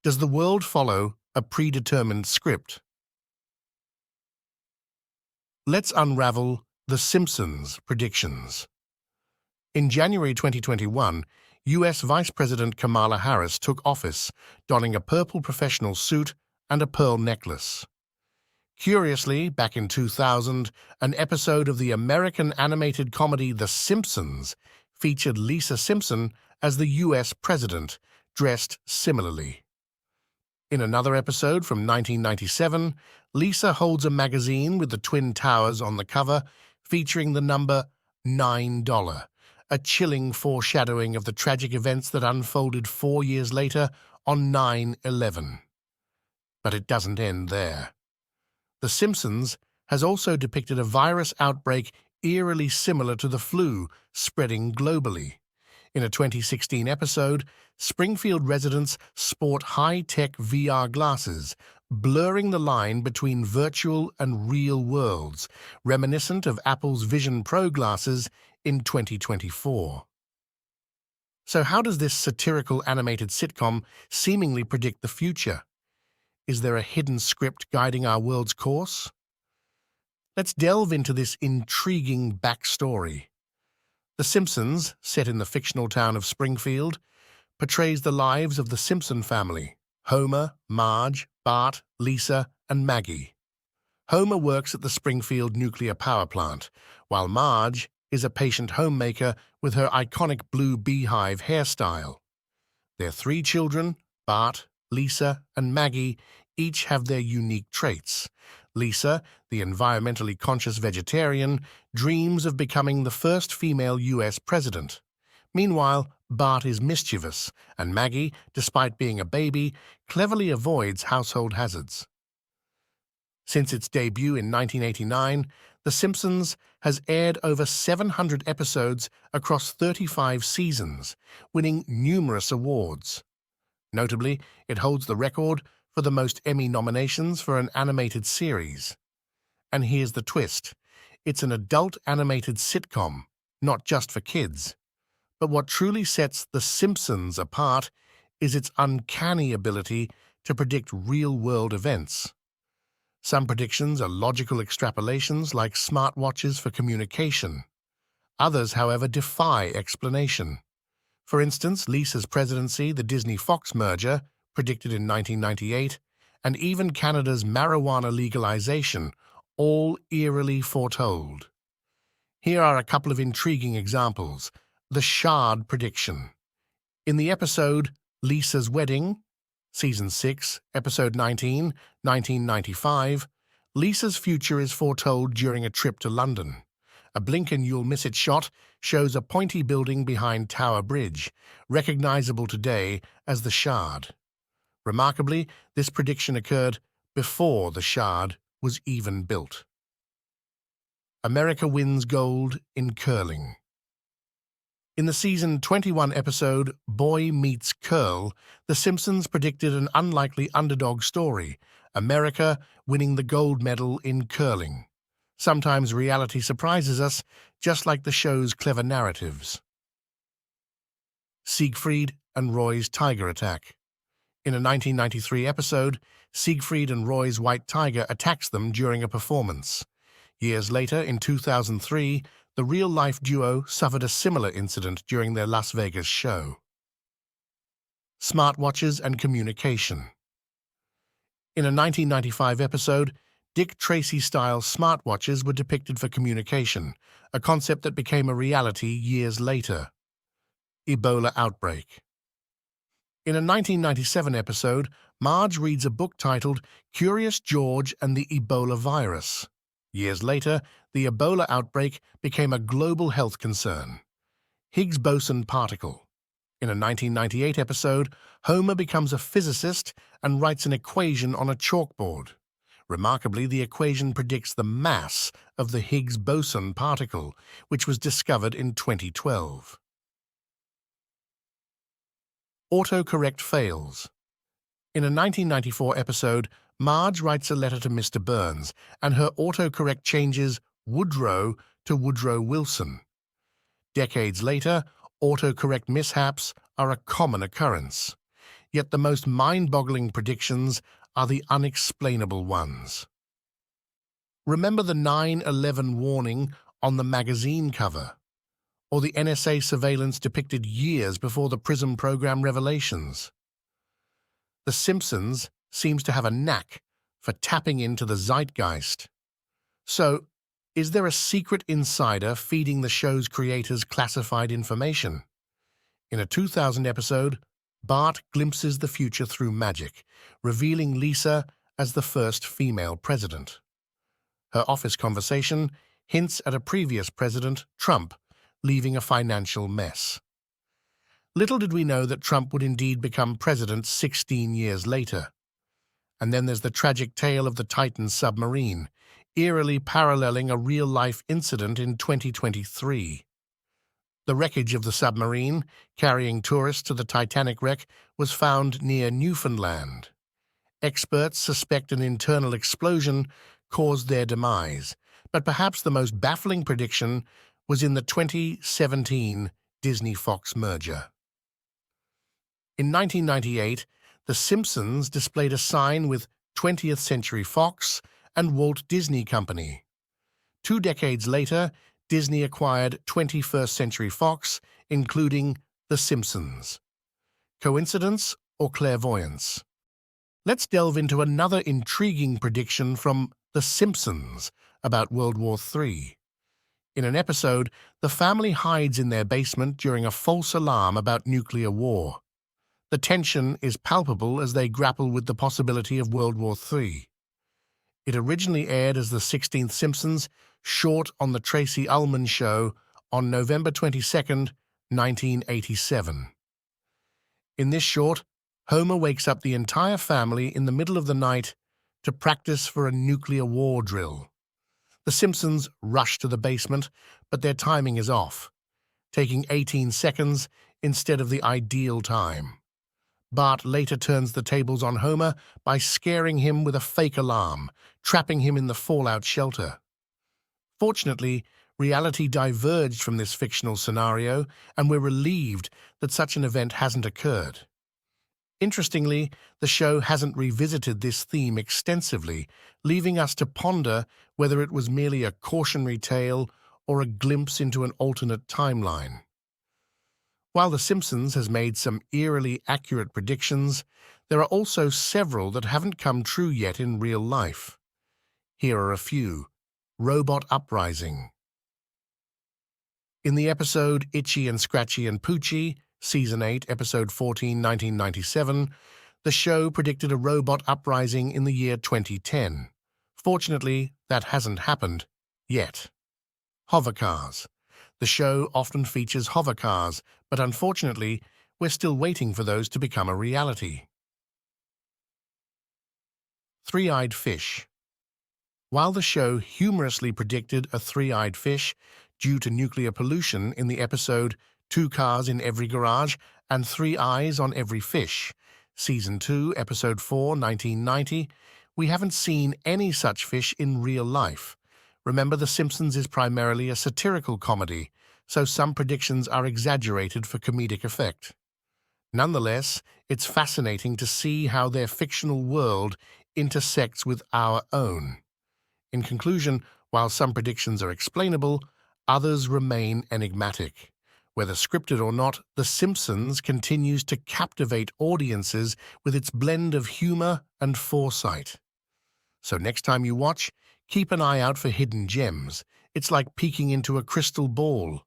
Does the world follow a predetermined script? Let's unravel the Simpsons predictions. In January 2021, US Vice President Kamala Harris took office, donning a purple professional suit and a pearl necklace. Curiously, back in 2000, an episode of the American animated comedy The Simpsons featured Lisa Simpson as the US president, dressed similarly. In another episode from 1997, Lisa holds a magazine with the Twin Towers on the cover, featuring the number $9, a chilling foreshadowing of the tragic events that unfolded 4 years later on 9/11. But it doesn't end there. The Simpsons has also depicted a virus outbreak eerily similar to the flu, spreading globally. In a 2016 episode, Springfield residents sport high-tech VR glasses, blurring the line between virtual and real worlds, reminiscent of Apple's Vision Pro glasses in 2024. So how does this satirical animated sitcom seemingly predict the future? Is there a hidden script guiding our world's course? Let's delve into this intriguing backstory. The Simpsons, set in the fictional town of Springfield, portrays the lives of the Simpson family: Homer, Marge, Bart, Lisa, and Maggie. Homer works at the Springfield nuclear power plant, while Marge is a patient homemaker with her iconic blue beehive hairstyle. Their 3 children, Bart, Lisa, and Maggie, each have their unique traits. Lisa, the environmentally conscious vegetarian, dreams of becoming the first female US president. Meanwhile, Bart is mischievous, and Maggie, despite being a baby, cleverly avoids household hazards. Since its debut in 1989, The Simpsons has aired over 700 episodes across 35 seasons, winning numerous awards. Notably, it holds the record for the most Emmy nominations for an animated series. And here's the twist: it's an adult animated sitcom, not just for kids. But what truly sets The Simpsons apart is its uncanny ability to predict real-world events. Some predictions are logical extrapolations like smartwatches for communication. Others, however, defy explanation. For instance, Lisa's presidency, the Disney-Fox merger, predicted in 1998, and even Canada's marijuana legalization, all eerily foretold. Here are a couple of intriguing examples. The Shard prediction. In the episode Lisa's Wedding, Season 6, Episode 19, 1995, Lisa's future is foretold during a trip to London. A blink-and-you'll-miss-it shot shows a pointy building behind Tower Bridge, recognizable today as the Shard. Remarkably, this prediction occurred before the Shard was even built. America wins gold in curling. In the season 21 episode Boy Meets Curl, The Simpsons predicted an unlikely underdog story: America winning the gold medal in curling. Sometimes reality surprises us, just like the show's clever narratives. Siegfried and Roy's tiger attack. In a 1993 episode, Siegfried and Roy's white tiger attacks them during a performance. Years later, in 2003, the real-life duo suffered a similar incident during their Las Vegas show. Smartwatches and communication. In a 1995 episode, Dick Tracy-style smartwatches were depicted for communication, a concept that became a reality years later. Ebola outbreak. In a 1997 episode, Marge reads a book titled Curious George and the Ebola Virus. Years later, the Ebola outbreak became a global health concern. Higgs boson particle. In a 1998 episode, Homer becomes a physicist and writes an equation on a chalkboard. Remarkably, the equation predicts the mass of the Higgs boson particle, which was discovered in 2012. Autocorrect fails. In a 1994 episode, Marge writes a letter to Mr. Burns, and her autocorrect changes Woodrow to Woodrow Wilson. Decades later, autocorrect mishaps are a common occurrence. Yet the most mind-boggling predictions are the unexplainable ones. Remember the 9/11 warning on the magazine cover, or the NSA surveillance depicted years before the PRISM program revelations? The Simpsons seems to have a knack for tapping into the zeitgeist. So, is there a secret insider feeding the show's creators classified information? In a 2000 episode, Bart glimpses the future through magic, revealing Lisa as the first female president. Her office conversation hints at a previous president, Trump, leaving a financial mess. Little did we know that Trump would indeed become president 16 years later. And then there's the tragic tale of the Titan submarine, eerily paralleling a real-life incident in 2023. The wreckage of the submarine, carrying tourists to the Titanic wreck, was found near Newfoundland. Experts suspect an internal explosion caused their demise, but perhaps the most baffling prediction was in the 2017 Disney-Fox merger. In 1998, The Simpsons displayed a sign with 20th Century Fox and Walt Disney Company. 2 decades later, Disney acquired 21st Century Fox, including The Simpsons. Coincidence or clairvoyance? Let's delve into another intriguing prediction from The Simpsons about World War III. In an episode, the family hides in their basement during a false alarm about nuclear war. The tension is palpable as they grapple with the possibility of World War III. It originally aired as the 16th Simpsons short on The Tracy Ullman Show on November 22, 1987. In this short, Homer wakes up the entire family in the middle of the night to practice for a nuclear war drill. The Simpsons rush to the basement, but their timing is off, taking 18 seconds instead of the ideal time. Bart later turns the tables on Homer by scaring him with a fake alarm, trapping him in the fallout shelter. Fortunately, reality diverged from this fictional scenario, and we're relieved that such an event hasn't occurred. Interestingly, the show hasn't revisited this theme extensively, leaving us to ponder whether it was merely a cautionary tale or a glimpse into an alternate timeline. While The Simpsons has made some eerily accurate predictions, there are also several that haven't come true yet in real life. Here are a few. Robot uprising. In the episode Itchy and Scratchy and Poochie, Season 8, Episode 14, 1997, the show predicted a robot uprising in the year 2010. Fortunately, that hasn't happened yet. Hovercars. The show often features hovercars, but unfortunately, we're still waiting for those to become a reality. Three-eyed fish. While the show humorously predicted a three-eyed fish due to nuclear pollution in the episode 2 Cars in Every Garage and 3 Eyes on Every Fish, Season 2, Episode 4, 1990, we haven't seen any such fish in real life. Remember, The Simpsons is primarily a satirical comedy, so some predictions are exaggerated for comedic effect. Nonetheless, it's fascinating to see how their fictional world intersects with our own. In conclusion, while some predictions are explainable, others remain enigmatic. Whether scripted or not, The Simpsons continues to captivate audiences with its blend of humor and foresight. So next time you watch, keep an eye out for hidden gems. It's like peeking into a crystal ball.